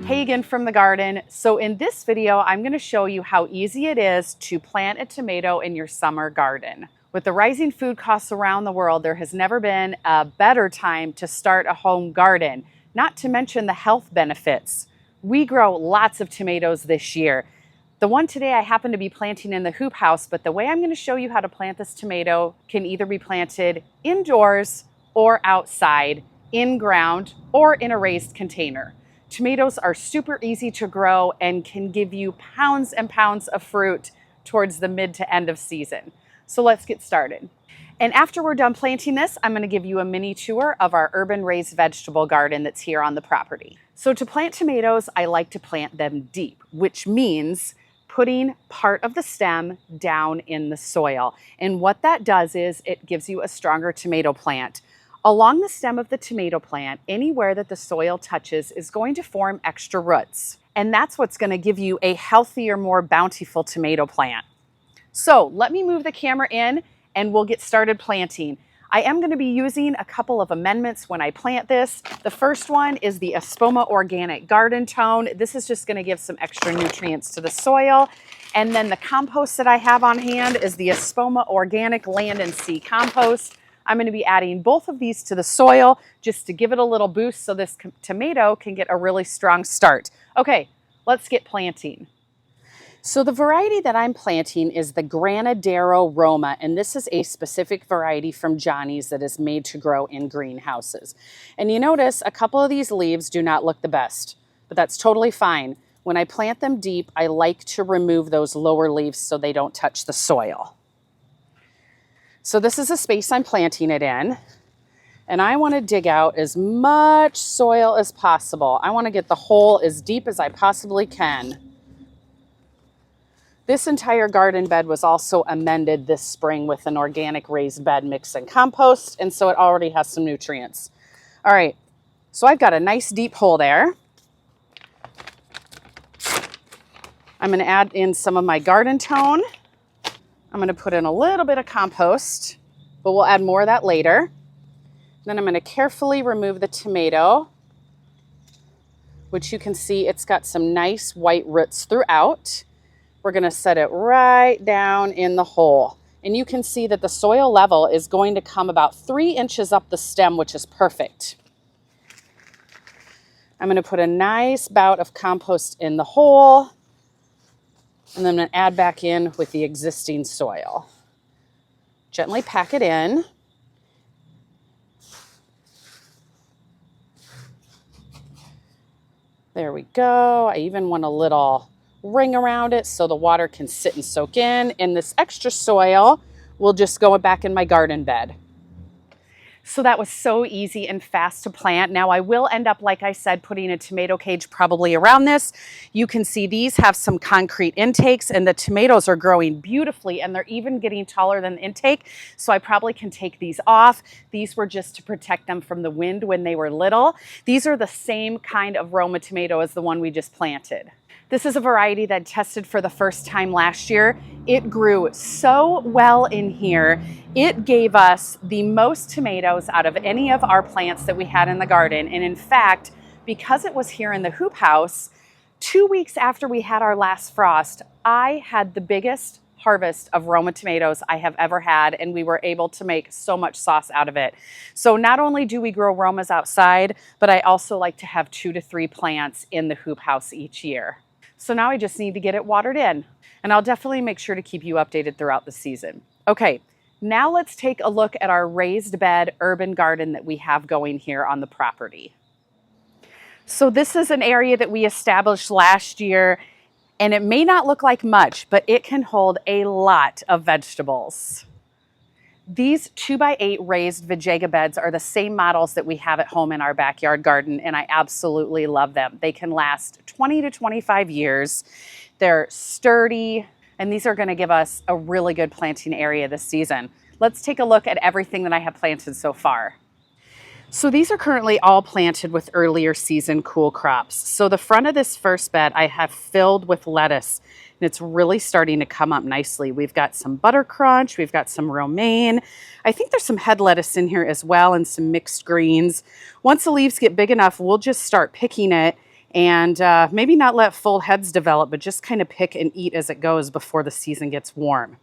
Hey again from the garden. So in this video, I'm going to show you how easy it is to plant a tomato in your summer garden. With the rising food costs around the world, there has never been a better time to start a home garden, not to mention the health benefits. We grow lots of tomatoes this year. The one today I happen to be planting in the hoop house, but the way I'm going to show you how to plant this tomato can either be planted indoors or outside, in ground, or in a raised container. Tomatoes are super easy to grow and can give you pounds and pounds of fruit towards the mid to end of season. So let's get started. And after we're done planting this, I'm going to give you a mini tour of our urban raised vegetable garden that's here on the property. So to plant tomatoes, I like to plant them deep, which means putting part of the stem down in the soil. And what that does is it gives you a stronger tomato plant. Along the stem of the tomato plant, anywhere that the soil touches is going to form extra roots. And that's what's going to give you a healthier, more bountiful tomato plant. So let me move the camera in and we'll get started planting. I am going to be using a couple of amendments when I plant this. The first one is the Espoma Organic Garden Tone. This is just going to give some extra nutrients to the soil. And then the compost that I have on hand is the Espoma Organic Land and Sea Compost. I'm going to be adding both of these to the soil just to give it a little boost so this tomato can get a really strong start. Okay, let's get planting. So the variety that I'm planting is the Granadero Roma, and this is a specific variety from Johnny's that is made to grow in greenhouses. And you notice a couple of these leaves do not look the best, but that's totally fine. When I plant them deep, I like to remove those lower leaves so they don't touch the soil. So this is a space I'm planting it in, and I want to dig out as much soil as possible. I want to get the hole as deep as I possibly can. This entire garden bed was also amended this spring with an organic raised bed mix and compost, and so it already has some nutrients. All right, so I've got a nice deep hole there. I'm going to add in some of my garden tone. I'm going to put in a little bit of compost, but we'll add more of that later. Then I'm going to carefully remove the tomato, which you can see it's got some nice white roots throughout. We're going to set it right down in the hole. And you can see that the soil level is going to come about 3 inches up the stem, which is perfect. I'm going to put a nice bout of compost in the hole. And then I'm going to add back in with the existing soil. Gently pack it in. There we go. I even want a little ring around it so the water can sit and soak in. And this extra soil will just go back in my garden bed. So that was so easy and fast to plant. Now I will end up, like I said, putting a tomato cage probably around this. You can see these have some concrete intakes and the tomatoes are growing beautifully and they're even getting taller than the intake. So I probably can take these off. These were just to protect them from the wind when they were little. These are the same kind of Roma tomato as the one we just planted. This is a variety that tested for the first time last year. It grew so well in here. It gave us the most tomatoes out of any of our plants that we had in the garden. And in fact, because it was here in the hoop house, 2 weeks after we had our last frost, I had the biggest harvest of Roma tomatoes I have ever had, and we were able to make so much sauce out of it. So not only do we grow Romas outside, but I also like to have 2 to 3 plants in the hoop house each year. So now I just need to get it watered in, and I'll definitely make sure to keep you updated throughout the season. Okay, now let's take a look at our raised bed urban garden that we have going here on the property. So this is an area that we established last year, and it may not look like much, but it can hold a lot of vegetables. These 2x8 raised Vegaga beds are the same models that we have at home in our backyard garden, and I absolutely love them. They can last 20 to 25 years. They're sturdy, and these are going to give us a really good planting area this season. Let's take a look at everything that I have planted so far. So these are currently all planted with earlier season cool crops. So the front of this first bed I have filled with lettuce, and it's really starting to come up nicely. We've got some butter crunch, we've got some romaine. I think there's some head lettuce in here as well and some mixed greens. Once the leaves get big enough, we'll just start picking it and maybe not let full heads develop, but just kind of pick and eat as it goes before the season gets warm.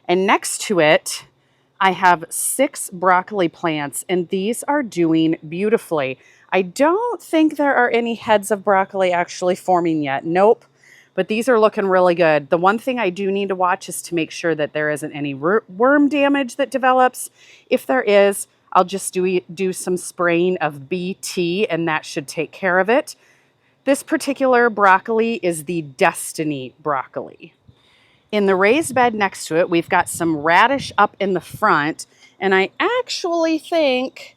And next to it, I have 6 broccoli plants, and these are doing beautifully. I don't think there are any heads of broccoli actually forming yet. Nope. But these are looking really good. The one thing I do need to watch is to make sure that there isn't any worm damage that develops. If there is, I'll just do some spraying of BT, and that should take care of it. This particular broccoli is the Destiny broccoli. In the raised bed next to it, we've got some radish up in the front, and I actually think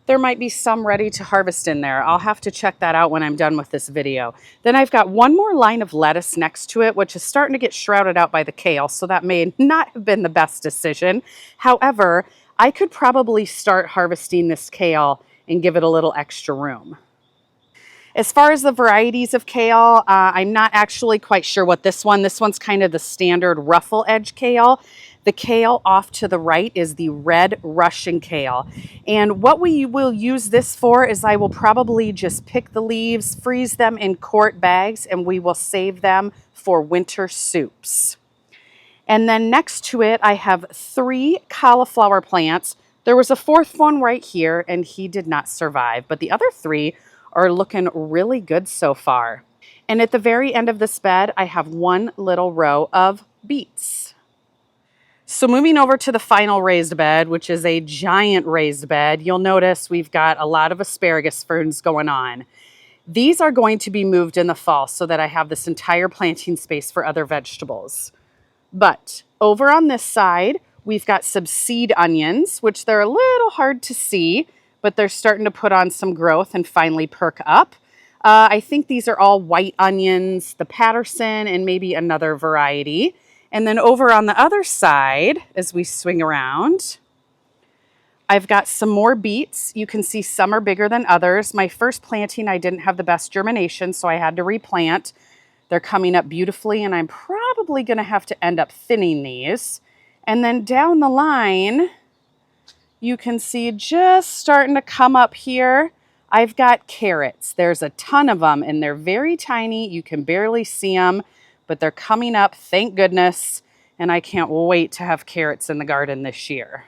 there might be some ready to harvest in there. I'll have to check that out when I'm done with this video. Then I've got one more line of lettuce next to it, which is starting to get shrouded out by the kale, so that may not have been the best decision. However, I could probably start harvesting this kale and give it a little extra room. As far as the varieties of kale, I'm not actually quite sure what this one's kind of the standard ruffle edge kale. The kale off to the right is the red Russian kale. And what we will use this for is I will probably just pick the leaves, freeze them in quart bags, and we will save them for winter soups. And then next to it, I have 3 cauliflower plants. There was a 4th one right here, and he did not survive, but the other 3 are looking really good so far. And at the very end of this bed, I have one little row of beets. So moving over to the final raised bed, which is a giant raised bed, you'll notice we've got a lot of asparagus ferns going on. These are going to be moved in the fall so that I have this entire planting space for other vegetables. But over on this side, we've got some seed onions, which they're a little hard to see, but they're starting to put on some growth and finally perk up. I think these are all white onions, the Patterson, and maybe another variety. And then over on the other side, as we swing around, I've got some more beets. You can see some are bigger than others. My first planting, I didn't have the best germination, so I had to replant. They're coming up beautifully, and I'm probably going to have to end up thinning these. And then down the line, you can see just starting to come up here, I've got carrots. There's a ton of them, and they're very tiny. You can barely see them, but they're coming up, thank goodness, and I can't wait to have carrots in the garden this year.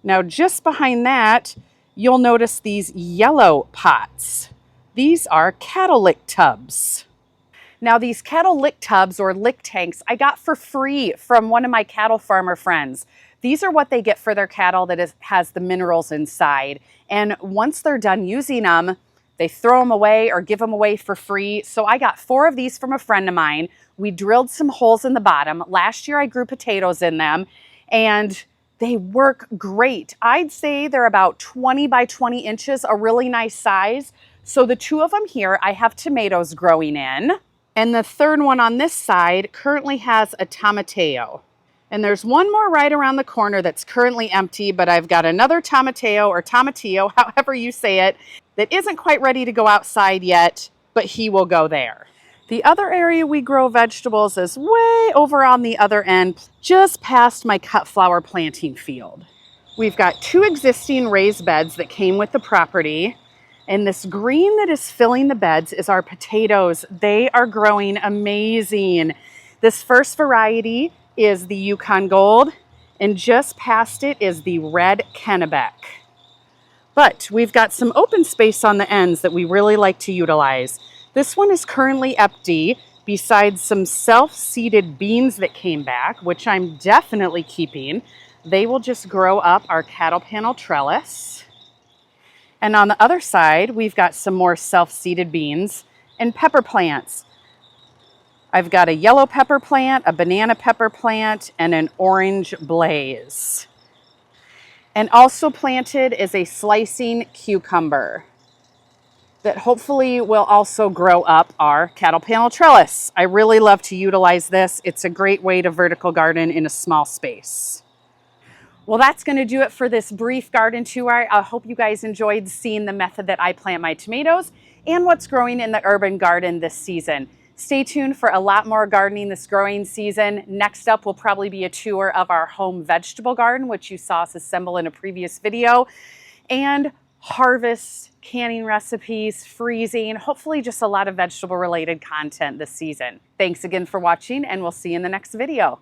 Now, just behind that, you'll notice these yellow pots. These are cattle lick tubs. Now, these cattle lick tubs or lick tanks I got for free from one of my cattle farmer friends. These are what they get for their cattle that has the minerals inside. And once they're done using them, they throw them away or give them away for free. So I got 4 of these from a friend of mine. We drilled some holes in the bottom. Last year I grew potatoes in them, and they work great. I'd say they're about 20 by 20 inches, a really nice size. So the 2 of them here, I have tomatoes growing in. And the 3rd one on this side currently has a tomateo. And there's one more right around the corner that's currently empty, but I've got another tomateo or tomatillo, however you say it, that isn't quite ready to go outside yet, but he will go there. The other area we grow vegetables is way over on the other end, just past my cut flower planting field. We've got 2 existing raised beds that came with the property, and this green that is filling the beds is our potatoes. They are growing amazing. This first variety is the Yukon Gold, and just past it is the red Kennebec. But we've got some open space on the ends that we really like to utilize. This one is currently empty, besides some self-seeded beans that came back, which I'm definitely keeping. They will just grow up our cattle panel trellis. And on the other side, we've got some more self-seeded beans and pepper plants. I've got a yellow pepper plant, a banana pepper plant, and an orange blaze. And also planted is a slicing cucumber that hopefully will also grow up our cattle panel trellis. I really love to utilize this. It's a great way to vertical garden in a small space. Well, that's going to do it for this brief garden tour. I hope you guys enjoyed seeing the method that I plant my tomatoes and what's growing in the urban garden this season. Stay tuned for a lot more gardening this growing season. Next up will probably be a tour of our home vegetable garden, which you saw us assemble in a previous video. And harvest, canning recipes, freezing, hopefully just a lot of vegetable related content this season. Thanks again for watching, and we'll see you in the next video.